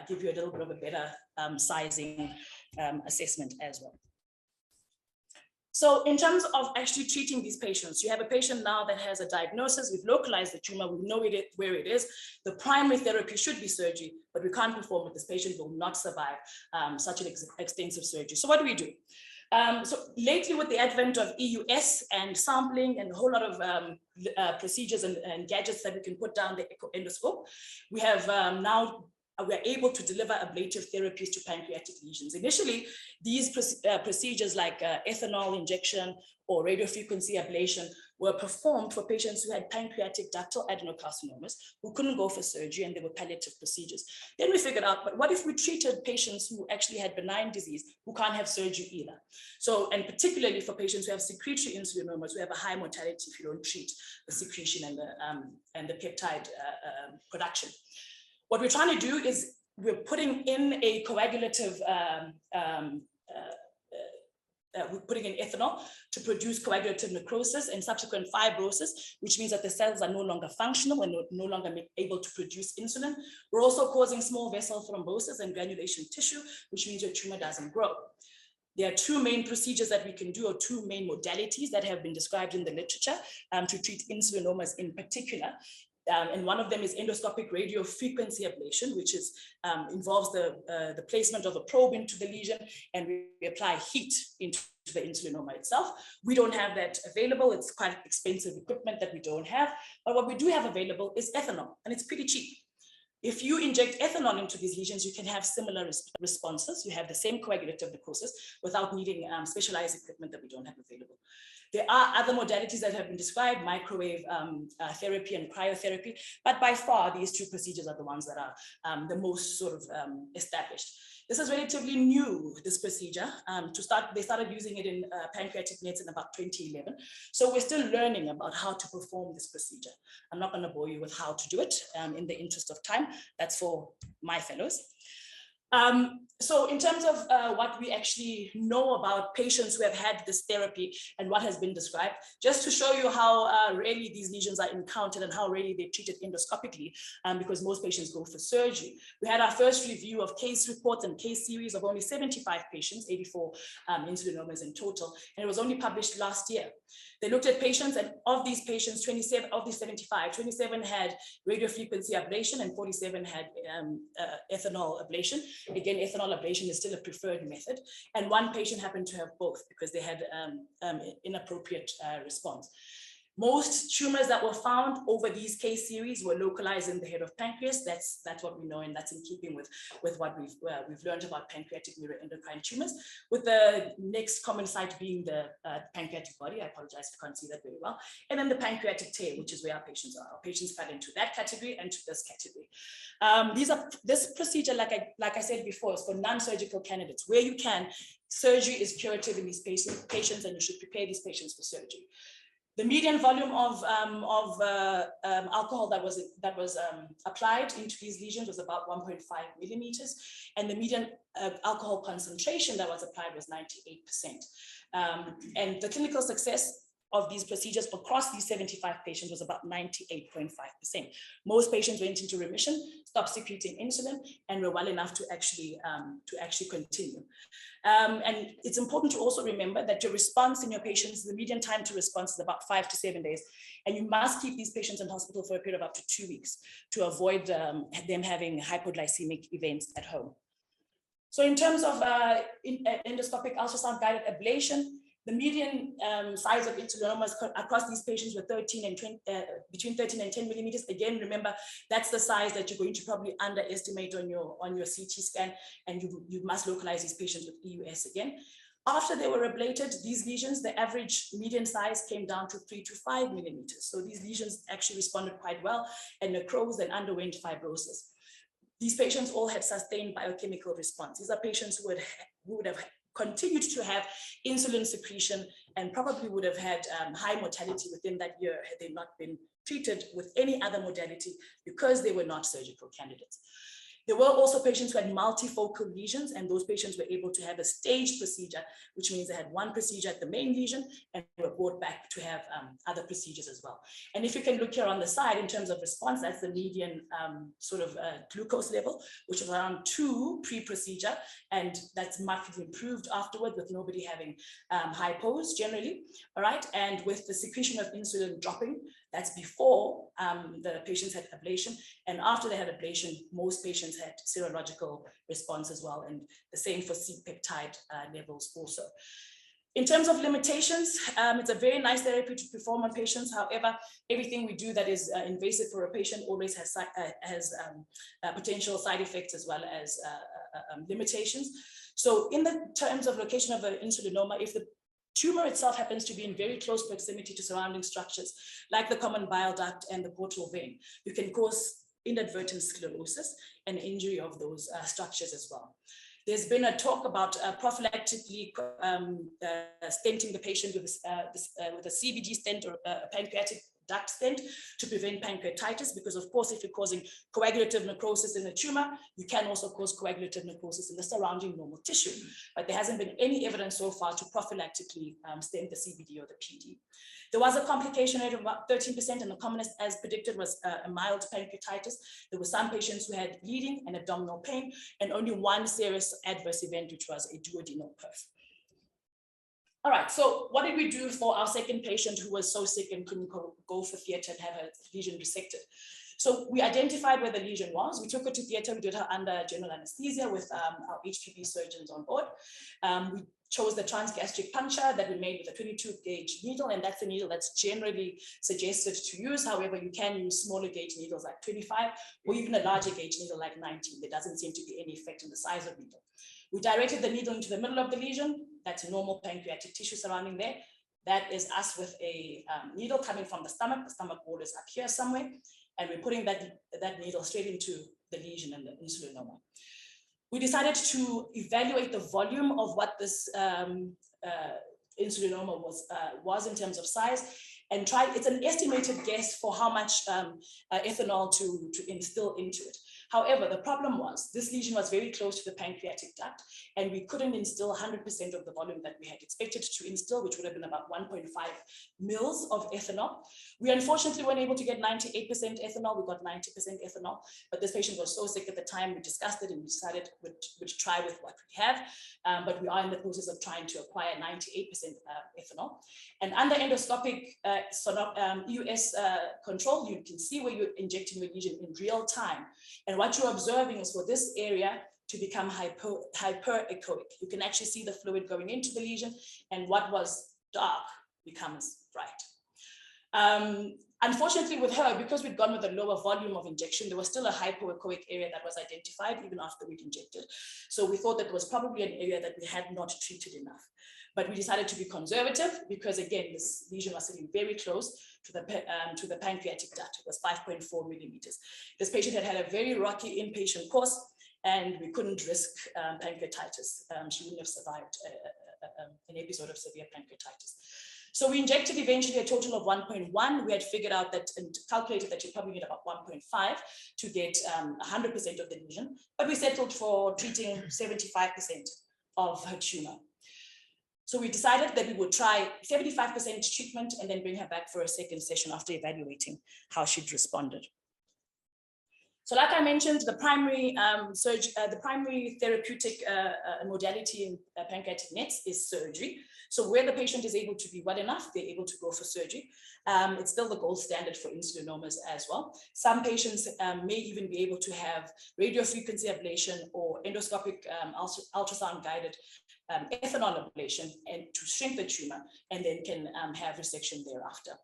give you a little bit of a better sizing assessment as well. So in terms of actually treating these patients, you have a patient now that has a diagnosis, we've localized the tumor, we know where it is. The primary therapy should be surgery, but we can't perform it. This patient will not survive such an extensive surgery. So what do we do? So lately with the advent of EUS and sampling and a whole lot of procedures and gadgets that we can put down the endoscope, we have we're able to deliver ablative therapies to pancreatic lesions. Initially, these procedures like ethanol injection or radiofrequency ablation were performed for patients who had pancreatic ductal adenocarcinomas who couldn't go for surgery, and they were palliative procedures. Then we figured out, but what if we treated patients who actually had benign disease who can't have surgery either? So, and particularly for patients who have secretory insulinomas, who have a high mortality if you don't treat the secretion and the peptide production. What we're trying to do is we're putting in a coagulative, we're putting in ethanol to produce coagulative necrosis and subsequent fibrosis, which means that the cells are no longer functional and no longer able to produce insulin. We're also causing small vessel thrombosis and granulation tissue, which means your tumor doesn't grow. There are two main procedures that we can do, or two main modalities that have been described in the literature to treat insulinomas in particular. And one of them is endoscopic radiofrequency ablation, which is involves the placement of a probe into the lesion, and we apply heat into the insulinoma itself. We don't have that available. It's quite expensive equipment that we don't have. But what we do have available is ethanol, and it's pretty cheap. If you inject ethanol into these lesions, you can have similar responses. You have the same coagulative necrosis without needing specialized equipment that we don't have available. There are other modalities that have been described, microwave therapy and cryotherapy, but by far these two procedures are the ones that are the most sort of established. This is relatively new, this procedure. They started using it in pancreatic nets in about 2011. So we're still learning about how to perform this procedure. I'm not going to bore you with how to do it in the interest of time. That's for my fellows. So in terms of what we actually know about patients who have had this therapy and what has been described, just to show you how rarely these lesions are encountered and how rarely they're treated endoscopically, because most patients go for surgery. We had our first review of case reports and case series of only 75 patients, 84 insulinomas in total, and it was only published last year. They looked at patients, and of these patients, 27 of these 75, 27 had radiofrequency ablation and 47 had ethanol ablation. Again, ethanol ablation is still a preferred method. And one patient happened to have both because they had inappropriate response. Most tumors that were found over these case series were localized in the head of pancreas. That's what we know, and that's in keeping with what we've learned about pancreatic neuroendocrine tumors, with the next common site being the pancreatic body. I apologize if you can't see that very well. And then the pancreatic tail, which is where our patients are. Our patients fell into that category and to this category. This procedure, like I said before, is for non-surgical candidates. Where you can, surgery is curative in these patients, and you should prepare these patients for surgery. The median volume of alcohol that was applied into these lesions was about 1.5 millimeters, and the median alcohol concentration that was applied was 98%. And the clinical success of these procedures across these 75 patients was about 98.5%. Most patients went into remission, stopped secreting insulin, and were well enough to actually continue. And it's important to also remember that your response in your patients, the median time to response is about 5 to 7 days, and you must keep these patients in hospital for a period of up to 2 weeks to avoid them having hypoglycemic events at home. So in terms of endoscopic ultrasound guided ablation, the median size of insulinomas across these patients were between 13 and 10 millimeters. Again, remember, that's the size that you're going to probably underestimate on your CT scan, and you must localize these patients with EUS again. After they were ablated, these lesions, the average median size came down to 3 to 5 millimeters. So these lesions actually responded quite well and necrosed and underwent fibrosis. These patients all had sustained biochemical response. These are patients who would have continued to have insulin secretion and probably would have had high mortality within that year had they not been treated with any other modality because they were not surgical candidates. There were also patients who had multifocal lesions, and those patients were able to have a staged procedure, which means they had one procedure at the main lesion and were brought back to have other procedures as well. And if you can look here on the side in terms of response, that's the median glucose level, which was around 2 pre-procedure, and that's markedly improved afterward with nobody having hypos generally, all right? And with the secretion of insulin dropping, that's before the patients had ablation, and after they had ablation, most patients had serological response as well, and the same for C-peptide levels also. In terms of limitations, it's a very nice therapy to perform on patients. However, everything we do that is invasive for a patient always has potential side effects as well as limitations. So in the terms of location of an insulinoma, if the tumor itself happens to be in very close proximity to surrounding structures, like the common bile duct and the portal vein, you can cause inadvertent sclerosis and injury of those structures as well. There's been a talk about prophylactically stenting the patient with a CVD stent or a pancreatic duct stent to prevent pancreatitis, because of course, if you're causing coagulative necrosis in the tumor, you can also cause coagulative necrosis in the surrounding normal tissue. But there hasn't been any evidence so far to prophylactically stent the CVD or the PD. There was a complication rate of about 13%, and the commonest, as predicted, was a mild pancreatitis. There were some patients who had bleeding and abdominal pain, and only one serious adverse event, which was a duodenal perf. All right, so what did we do for our second patient who was so sick and couldn't go for theater and have a lesion resected? So we identified where the lesion was. We took her to theater. We did her under general anesthesia with our HPP surgeons on board. We chose the transgastric puncture that we made with a 22 gauge needle, and that's the needle that's generally suggested to use. However, you can use smaller gauge needles like 25 or even a larger gauge needle like 19. There doesn't seem to be any effect in the size of needle. We directed the needle into the middle of the lesion. That's normal pancreatic tissue surrounding there. That is us with a needle coming from the stomach wall is up here somewhere, and we're putting that needle straight into the lesion and the insulinoma. We decided to evaluate the volume of what this insulinoma was in terms of size, and it's an estimated guess for how much ethanol to instill into it. However, the problem was this lesion was very close to the pancreatic duct, and we couldn't instill 100% of the volume that we had expected to instill, which would have been about 1.5 mils of ethanol. We unfortunately weren't able to get 98% ethanol. We got 90% ethanol, but this patient was so sick at the time, we discussed it and we decided we'd try with what we have, but we are in the process of trying to acquire 98% ethanol. And under endoscopic EUS control, you can see where you're injecting your lesion in real time. And what you're observing is for this area to become hyperechoic. You can actually see the fluid going into the lesion, and what was dark becomes bright. Unfortunately with her, because we'd gone with a lower volume of injection, there was still a hypoechoic area that was identified even after we'd injected. So we thought that it was probably an area that we had not treated enough. But we decided to be conservative because, again, this lesion was sitting very close to the pancreatic duct. It was 5.4 millimeters. This patient had had a very rocky inpatient course, and we couldn't risk pancreatitis. She wouldn't have survived an episode of severe pancreatitis. So we injected eventually a total of 1.1. We had figured out that and calculated that you probably need about 1.5 to get 100% of the lesion, but we settled for treating 75% of her tumor. So we decided that we would try 75% treatment and then bring her back for a second session after evaluating how she'd responded. So like I mentioned, the primary therapeutic modality in pancreatic NETs is surgery. So where the patient is able to be well enough, they're able to go for surgery. It's still the gold standard for insulinomas as well. Some patients may even be able to have radiofrequency ablation or endoscopic ultrasound guided ethanol ablation and to shrink the tumor, and then can have resection thereafter.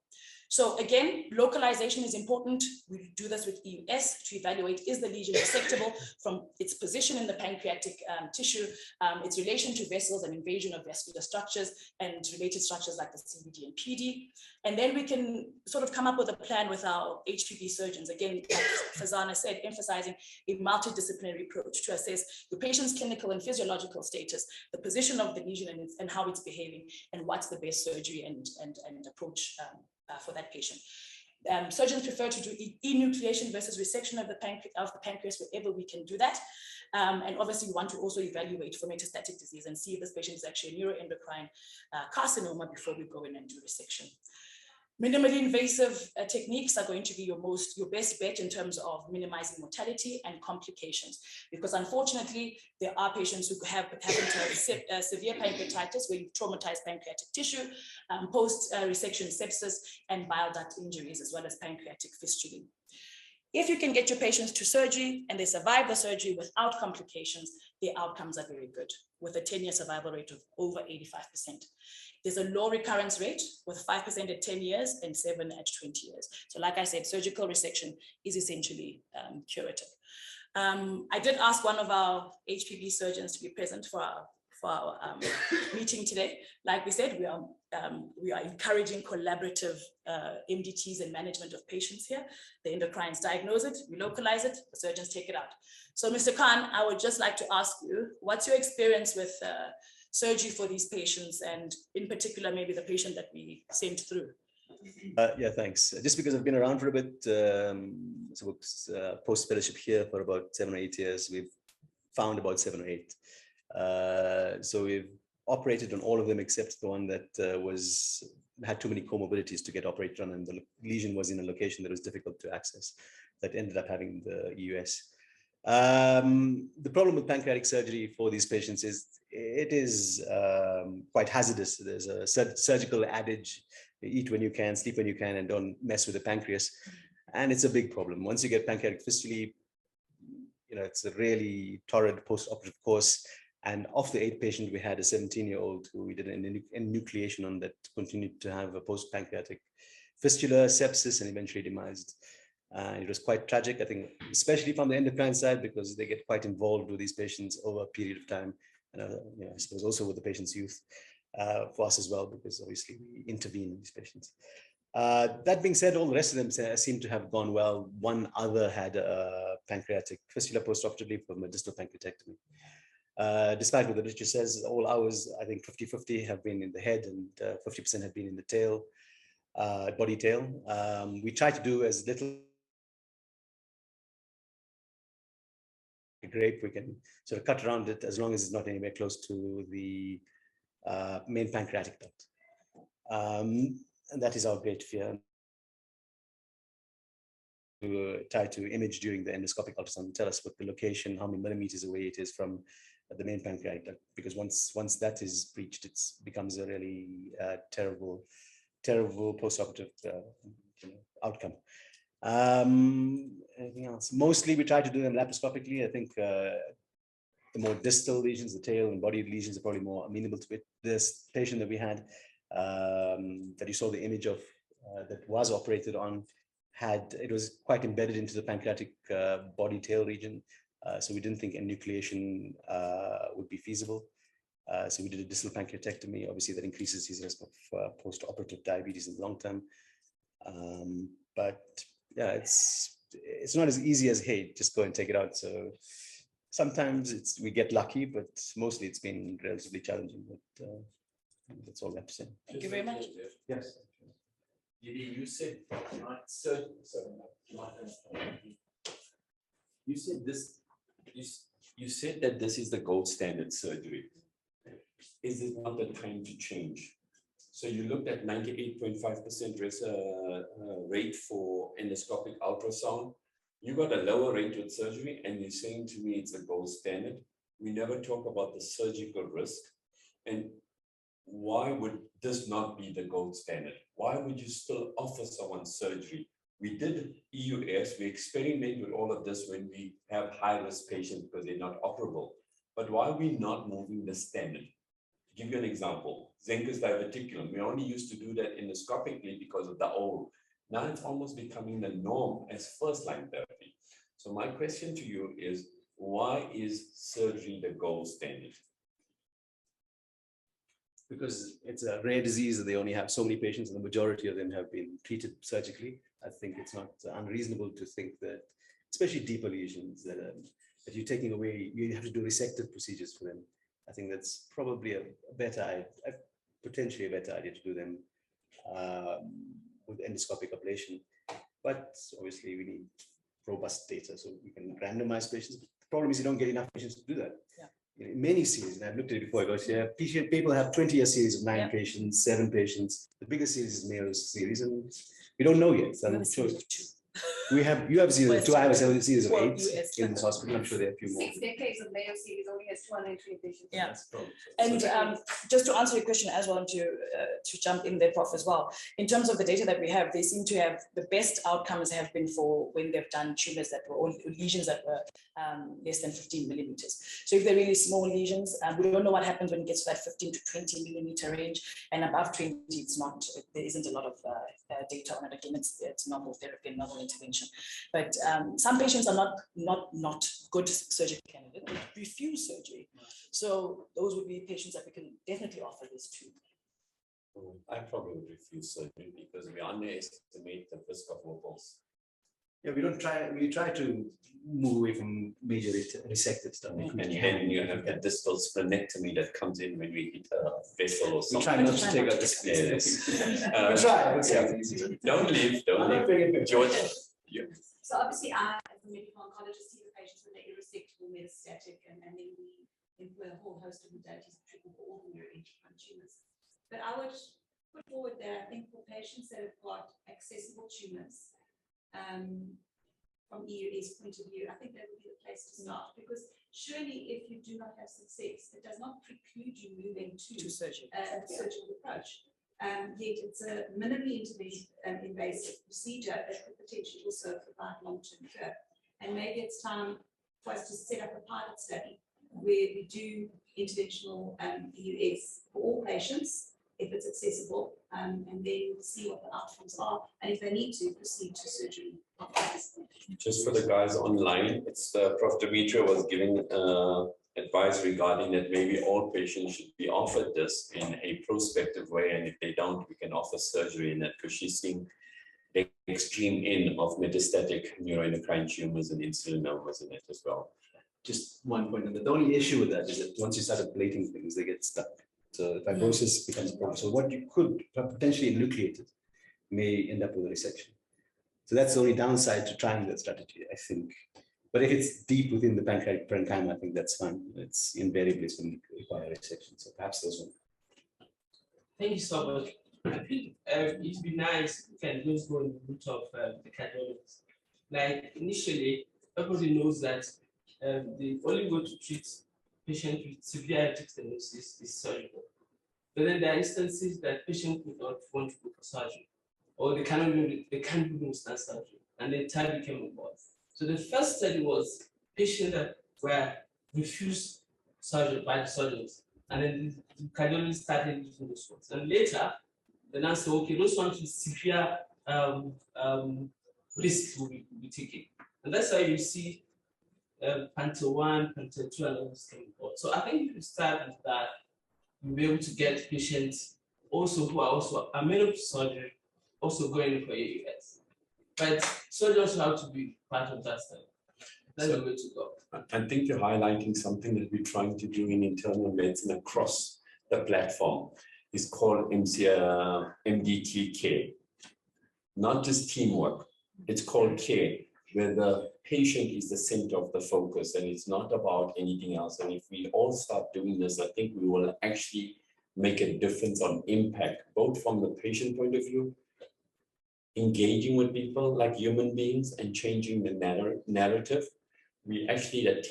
So again, localization is important. We do this with EUS to evaluate, is the lesion resectable from its position in the pancreatic tissue, its relation to vessels and invasion of vascular structures and related structures like the CVD and PD. And then we can sort of come up with a plan with our HPB surgeons. Again, like Farzahna said, emphasizing a multidisciplinary approach to assess the patient's clinical and physiological status, the position of the lesion and how it's behaving, and what's the best surgery and approach for that patient. Surgeons prefer to do enucleation versus resection of the pancreas wherever we can do that. And obviously we want to also evaluate for metastatic disease and see if this patient is actually a neuroendocrine carcinoma before we go in and do resection. Minimally invasive techniques are going to be your best bet in terms of minimizing mortality and complications, because unfortunately there are patients who happen to have severe pancreatitis where you've traumatized pancreatic tissue, post-resection sepsis, and bile duct injuries, as well as pancreatic fistulae. If you can get your patients to surgery and they survive the surgery without complications, the outcomes are very good, with a 10-year survival rate of over 85%. There's a low recurrence rate with 5% at 10 years and 7% at 20 years. So like I said, surgical resection is essentially curative. I did ask one of our HPB surgeons to be present for our meeting today. Like we said, we are encouraging collaborative MDTs and management of patients here. The endocrines diagnose it, we localize it, the surgeons take it out. So Mr. Khan, I would just like to ask you, what's your experience with surgery for these patients, and in particular, maybe the patient that we sent through? Yeah, thanks. Just because I've been around for a bit, post-fellowship here for about 7 or 8 years, we've found about 7 or 8. So we've operated on all of them except the one that had too many comorbidities to get operated on, and the lesion was in a location that was difficult to access, that ended up having the EUS. The problem with pancreatic surgery for these patients is it is quite hazardous. There's a surgical adage: eat when you can, sleep when you can, and don't mess with the pancreas. And it's a big problem. Once you get pancreatic fistulae, it's a really torrid post-operative course. And of the 8 patients, we had a 17-year-old who we did an enucleation on that continued to have a post-pancreatic fistula, sepsis, and eventually demised. It was quite tragic, I think, especially from the endocrine side, because they get quite involved with these patients over a period of time, and I suppose also with the patient's youth. for us as well, because obviously we intervene in these patients. That being said, all the rest of them seem to have gone well. One other had a pancreatic fistula postoperatively from a distal pancreatectomy. Despite what the literature says, all ours, I think 50-50 have been in the head and 50% have been in the tail, body tail. We try to do as little grape, we can sort of cut around it as long as it's not anywhere close to the main pancreatic duct. And that is our great fear. To try to image during the endoscopic ultrasound, tell us what the location, how many millimeters away it is from the main pancreatic duct, because once that is breached, it becomes a really terrible postoperative outcome. Anything else? Mostly we try to do them laparoscopically. I think the more distal lesions, the tail and body lesions, are probably more amenable to it. This patient that we had, that you saw the image of, that was operated on, it was quite embedded into the pancreatic body tail region. So we didn't think enucleation would be feasible. So we did a distal pancreatectomy. Obviously, that increases his risk of post-operative diabetes in the long term. But yeah, it's not as easy as, hey, just go and take it out. So sometimes we get lucky, but mostly it's been relatively challenging. But that's all I have to say. Thank you very much. Yes. You said you said this. You said that this is the gold standard surgery. Is it not the time to change? So you looked at 98.5% rate for endoscopic ultrasound. You got a lower rate with surgery, and you're saying to me it's the gold standard. We never talk about the surgical risk. And why would this not be the gold standard? Why would you still offer someone surgery? We did EUS, we experiment with all of this when we have high-risk patients because they're not operable. But why are we not moving the standard? To give you an example, Zenker's diverticulum, we only used to do that endoscopically because of the old. Now it's almost becoming the norm as first-line therapy. So my question to you is, why is surgery the gold standard? Because it's a rare disease and they only have so many patients, and the majority of them have been treated surgically. I think it's not unreasonable to think that, especially deeper lesions, that you're taking away, you have to do resective procedures for them. I think that's probably a potentially a better idea to do them with endoscopic ablation. But obviously we need robust data so we can randomize patients. The problem is you don't get enough patients to do that. Yeah. In many series, and I've looked at it before, I go, yeah, people have 20-year series of 9 patients, 7 patients. The biggest series is Mayo's series, and we don't know yet. So I'm sure you have series of 2, I have a series of 8 in this hospital. I'm sure there are a few more. 6 decades of Mayo series only has 203 patients. Yeah. And just to answer your question as well, to jump in there, Prof, as well, in terms of the data that we have, they seem to have the best outcomes have been for when they've done tumors that were, or lesions that were less than 15 millimeters. So if they're really small lesions, we don't know what happens when it gets to that 15 to 20 millimeter range, and above 20, it's not, there isn't a lot of data on it. Again, it's novel therapy and novel intervention. But some patients are not good surgical candidates, they refuse surgery. So those would be patients that we can definitely offer this to. I probably would refuse surgery because we underestimate the risk of locals. Yeah, we try to move away from major resected stuff. And then you have the distal splenectomy that comes in when we hit a vessel or something. We try not to take out the spleen. We try. Don't leave. Georgia. Yeah. So obviously, I, as a medical oncologist, see the patients when they're irresectable, metastatic, and then we employ a whole host of modalities of treatment for all the neuroendocrine tumors. But I would put forward that I think for patients that have got accessible tumors, from EUS point of view, I think that would be the place to start, because surely if you do not have success, it does not preclude you moving to surgery, surgical approach. Yet it's a minimally invasive procedure that could potentially also provide long-term cure. And maybe it's time for us to set up a pilot study where we do interventional EUS for all patients, if it's accessible, and then see what the outcomes are, and if they need to proceed to surgery. Just for the guys online, it's Prof. Demetria was giving advice regarding that maybe all patients should be offered this in a prospective way, and if they don't, we can offer surgery in that, because she's seeing the extreme end of metastatic neuroendocrine tumors and insulinomas in it as well. Just one point, and the only issue with that is that once you start ablating things, they get stuck. So fibrosis becomes a problem. So what you could potentially enucleate it may end up with a resection. So that's the only downside to trying that strategy, I think. But if it's deep within the pancreatic parenchyma, I think that's fine. It's invariably going to require resection. So perhaps those one. Thank you so much. I think it'd be nice if we can just go on the route of the cardiologist. Like initially, everybody knows that the only way to treat patients with severe aortic stenosis is surgical. But then there are instances that patients would not want to go for surgery, or they can't even stand surgery, and then time became involved. So the first study was patients that were refused surgery by the surgeons, and then the cardiologist started using those ones. And later, the nurse said, okay, those ones with severe risks will be taken. And that's why you see Panther 1, Panther 2, and all this coming forward. So I think if you start with that, you'll be able to get patients also who are also amenable to surgery, also going for AUS. But surgeons have to be part of that study. That's the way to go. I think you're highlighting something that we're trying to do in internal medicine across the platform. It's called MDT care. Not just teamwork, it's called care, where the patient is the center of the focus and it's not about anything else. And if we all start doing this, I think we will actually make a difference on impact, both from the patient point of view, engaging with people like human beings and changing the narrative. We actually at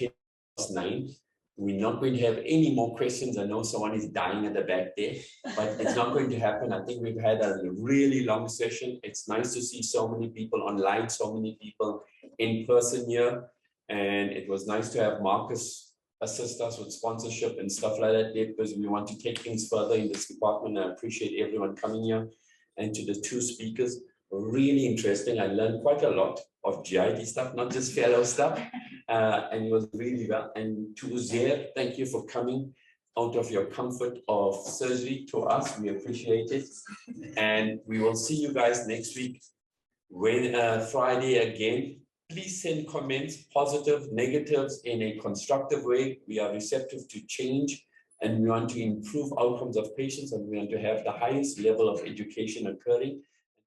9:10, we're not going to have any more questions. I know someone is dying at the back there, but it's not going to happen. I think we've had a really long session. It's nice to see so many people online, so many people in person here. And it was nice to have Marcus assist us with sponsorship and stuff like that there, because we want to take things further in this department. I appreciate everyone coming here, and to the two speakers. Really interesting. I learned quite a lot of GIT stuff, not just fellow stuff, and it was really well. And to Uzair, thank you for coming out of your comfort of surgery to us. We appreciate it. And we will see you guys next week, when Friday again. Please send comments, positive, negatives, in a constructive way. We are receptive to change, and we want to improve outcomes of patients, and we want to have the highest level of education occurring.